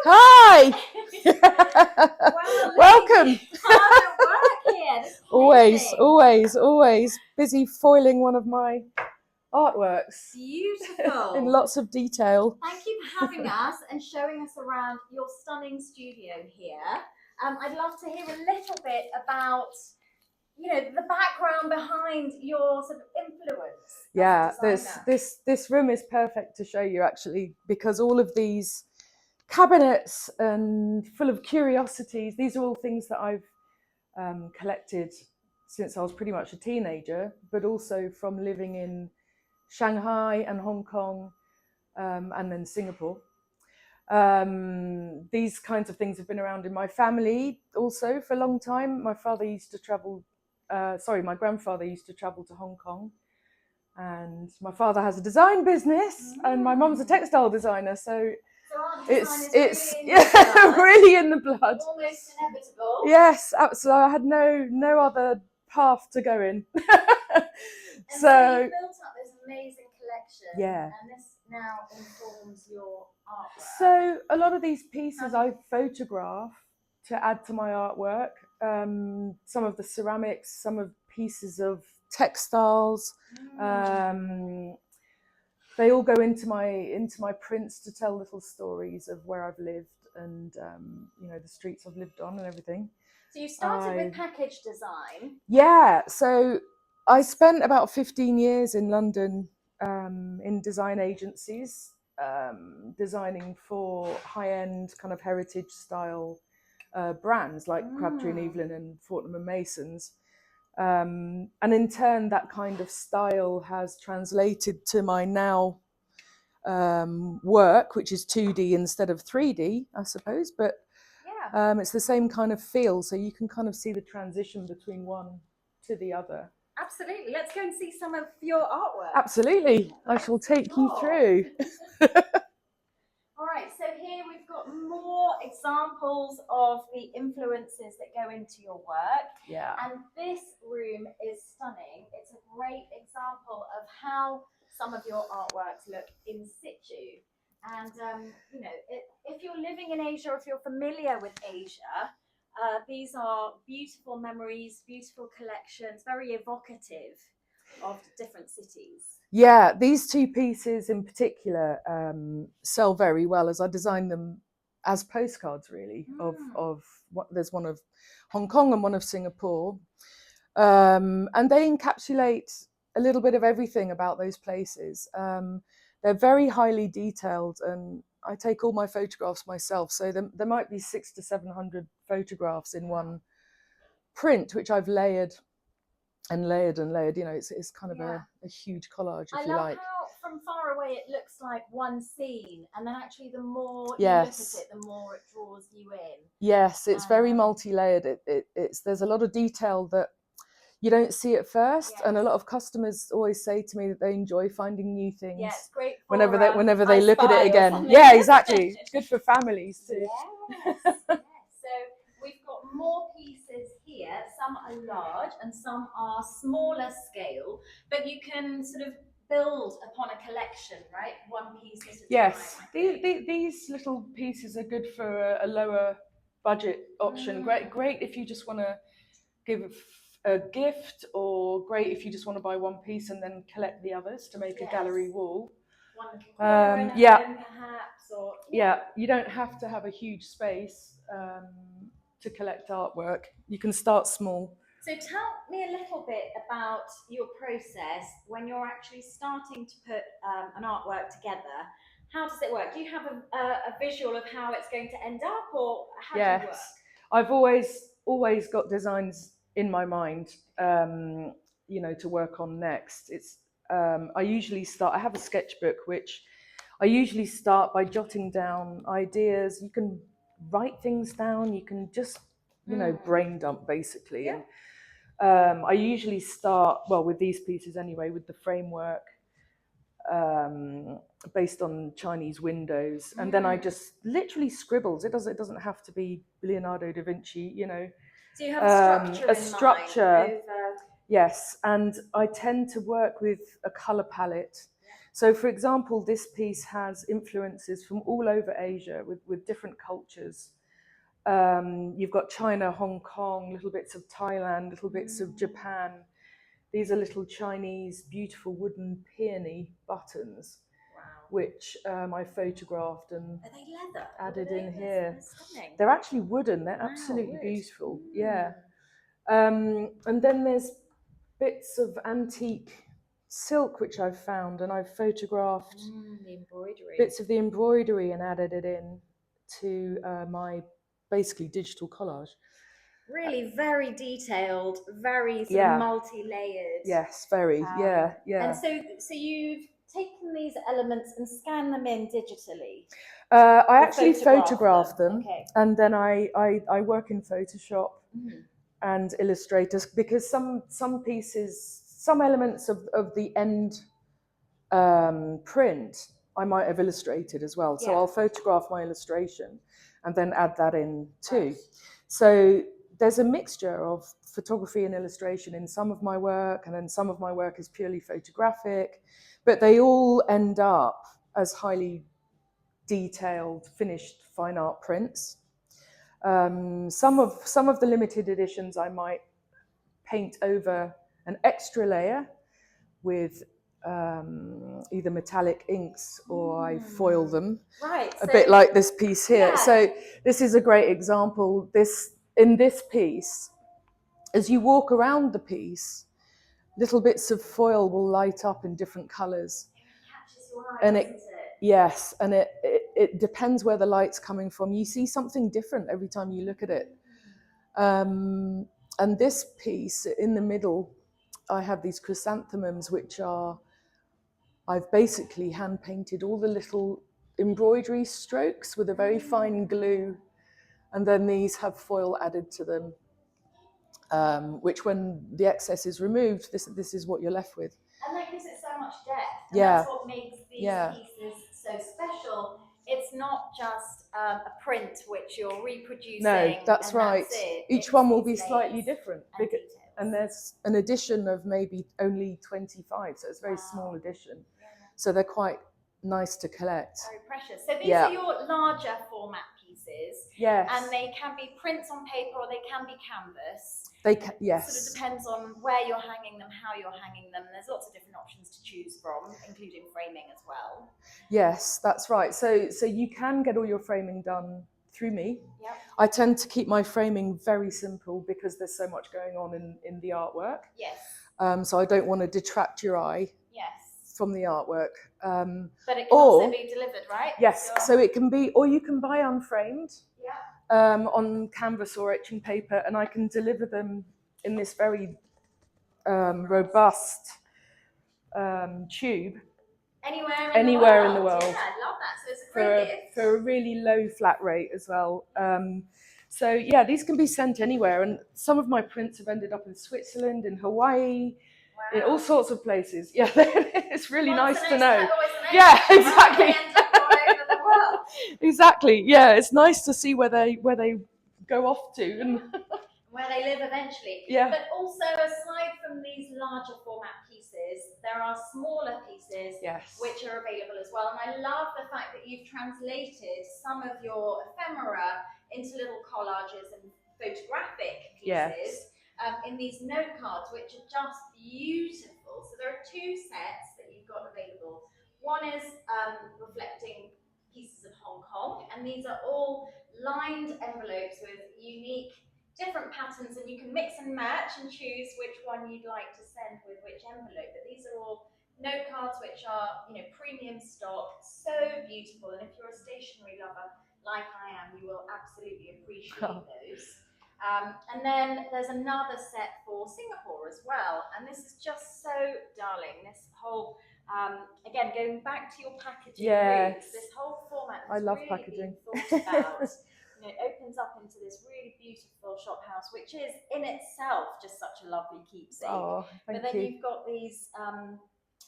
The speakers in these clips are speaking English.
Hi! Well, Welcome! hard at work here. This is Always, amazing. always busy foiling one of my artworks Beautiful. in lots of detail. Thank you for having us and showing us around your stunning studio here. I'd love to hear a little bit about, the background behind your sort of influence. Yeah, as a designer. this room is perfect to show you actually, because all of these cabinets and full of curiosities, these are all things that I've collected since I was pretty much a teenager, but also from living in Shanghai and Hong Kong, and then Singapore. These kinds of things have been around in my family also for a long time. My grandfather used to travel to Hong Kong, and my father has a design business, and my mum's a textile designer, so it's really in the blood. Almost inevitable. Yes, so I had no other path to go in. So you built up this amazing collection, yeah. And this now informs your artwork. So a lot of these pieces I photograph to add to my artwork. Some of the ceramics, some of pieces of textiles. They all go into my prints to tell little stories of where I've lived and the streets I've lived on and everything. So you started with package design. Yeah, so I spent about 15 years in London in design agencies, designing for high-end kind of heritage style brands like Crabtree and Evelyn and Fortnum and Masons. And in turn, that kind of style has translated to my now work, which is 2D instead of 3D, I suppose. But it's the same kind of feel, so you can kind of see the transition between one to the other. Absolutely. Let's go and see some of your artwork. Absolutely. I shall take you through. All right, so here we've got more examples of the influences that go into your work. Yeah. And this room is stunning. It's a great example of how some of your artworks look in situ. And, if you're living in Asia, or if you're familiar with Asia, these are beautiful memories, beautiful collections, very evocative of different cities. Yeah, these two pieces in particular sell very well, as I designed them as postcards, really. Of what, there's one of Hong Kong and one of Singapore, and they encapsulate a little bit of everything about those places. They're very highly detailed, and I take all my photographs myself, so there might be 600 to 700 photographs in one print, which I've layered and layered and layered. It's kind of a huge collage, if you like. I love how from far away it looks like one scene, and then actually the more you look at it, the more it draws you in. Yes, it's very multi-layered. There's a lot of detail that you don't see at first, and a lot of customers always say to me that they enjoy finding new things. Yeah, it's great for, whenever they look at it again. Yeah, exactly. It's good for families too. Yes. So we've got more pieces here. Some are large and some are smaller scale, but you can sort of build upon a collection, right? One piece at a time. Yes, these little pieces are good for a lower budget option. Great if you just want to give a gift, or great if you just want to buy one piece and then collect the others to make a gallery wall. One little corner in a home, perhaps, or you don't have to have a huge space to collect artwork. You can start small. So tell me a little bit about your process when you're actually starting to put an artwork together. How does it work? Do you have a visual of how it's going to end up, or how do you work? I've always got designs in my mind, to work on next. I have a sketchbook, which I usually start by jotting down ideas. You can write things down, you can just, brain dump basically. Yeah. And I usually start, with these pieces anyway, with the framework, based on Chinese windows, and then I just literally scribbles. It doesn't have to be Leonardo da Vinci, So you have a structure. Yes, and I tend to work with a color palette. So, for example, this piece has influences from all over Asia with different cultures. You've got China, Hong Kong, little bits of Thailand, little bits of Japan. These are little Chinese beautiful wooden peony buttons, which I photographed and Are they leather? added Are they? in here. They're stunning. They're actually wooden. They're Wow, absolutely wood. beautiful. Yeah. And then there's bits of antique silk which I've found, and I've photographed The embroidery. bits of the embroidery and added it in to my basically digital collage. Really very detailed, very sort Yeah. of multi-layered. Yes, very. Yeah. And so you've taken these elements and scanned them in digitally. I actually photograph them, okay. and then I work in Photoshop and Illustrator, because some pieces, some elements of the end print I might have illustrated as well. So I'll photograph my illustration and then add that in too. Right. So there's a mixture of photography and illustration in some of my work, and then some of my work is purely photographic, but they all end up as highly detailed, finished fine art prints. Some of the limited editions I might paint over an extra layer with either metallic inks, or I foil them. Right. A bit like this piece here. So this is a great example. In this piece, as you walk around the piece, little bits of foil will light up in different colours. It catches your eye, And doesn't it? Yes, and it depends where the light's coming from. You see something different every time you look at it. And this piece in the middle, I have these chrysanthemums, which I've basically hand painted all the little embroidery strokes with a very fine glue, and then these have foil added to them, which when the excess is removed, this is what you're left with. And that gives it so much depth. And that's what makes these pieces so special. It's not just a print which you're reproducing. No, that's right. That's it. Each one will be slightly different. And there's an edition of maybe only 25, so it's a very small edition. Yeah. So they're quite nice to collect. Very precious. So these are your larger format pieces. Yes. And they can be prints on paper, or they can be canvas. Yes. Sort of depends on where you're hanging them, how you're hanging them. There's lots of different options to choose from, including framing as well. Yes, that's right. So you can get all your framing done through me. Yep. I tend to keep my framing very simple because there's so much going on in the artwork. Yes. So I don't want to detract your eye. Yes. From the artwork. But it can also be delivered, right? Yes, so it can be, or you can buy unframed. Yeah. On canvas or etching paper, and I can deliver them in this very robust tube. Anywhere in the world. Yeah, I love that. So it's a great gift. For a really low flat rate as well. So yeah, these can be sent anywhere, and some of my prints have ended up in Switzerland, in Hawaii, in all sorts of places. Yeah, it's really nice to know. Yeah, exactly. Exactly. Yeah, it's nice to see where they go off to and where they live eventually. Yeah. But also, aside from these larger format pieces, there are smaller pieces which are available as well. And I love the fact that you've translated some of your ephemera into little collages and photographic pieces in these note cards, which are just beautiful. So there are two sets that you've got available. One is reflecting pieces of Hong Kong, and these are all lined envelopes with unique different patterns, and you can mix and match and choose which one you'd like to send with which envelope. But these are all note cards which are, you know, premium stock, so beautiful. And if you're a stationery lover like I am, you will absolutely appreciate those. And then there's another set for Singapore as well, and this is just so darling. This whole again, going back to your packaging roots, this whole format has really been thought about. You know, it opens up into this really beautiful shop house, which is in itself just such a lovely keepsake. Oh, thank but then you. You've got these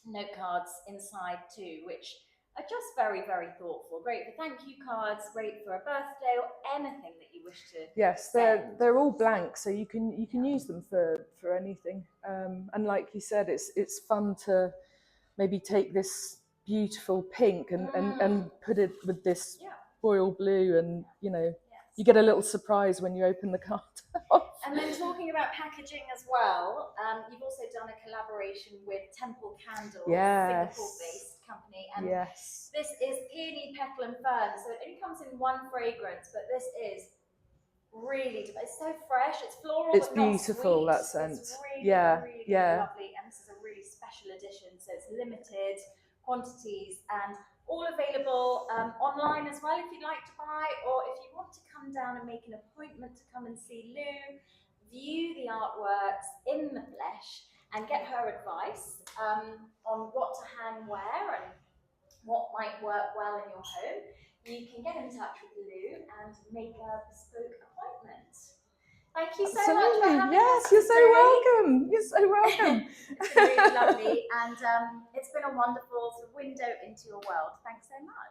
note cards inside too, which are just very, very thoughtful. Great for thank you cards, great for a birthday or anything that you wish to. Yes, they're all blank, so you can use them for anything. And like you said, it's fun to maybe take this beautiful pink and put it with this Yeah. royal blue, and you know, Yes. you get a little surprise when you open the card off. And then talking about packaging as well, you've also done a collaboration with Temple Candles, Yes. Singapore-based company, and Yes. this is peony, petal, and fern. So it only comes in one fragrance, but this is really, it's so fresh. It's floral, It's but not beautiful, sweet. that scent. It's really, Yeah, really yeah. lovely, and this is a really special edition. So it's limited quantities and all available online as well if you'd like to buy, or if you want to come down and make an appointment to come and see Lou, view the artworks in the flesh, and get her advice on what to hang where and what might work well in your home, you can get in touch with Lou and make a bespoke appointment. Thank you so much for having us you're today. so welcome. You're so welcome. It's been really lovely, and it's been a wonderful sort of window into your world. Thanks so much.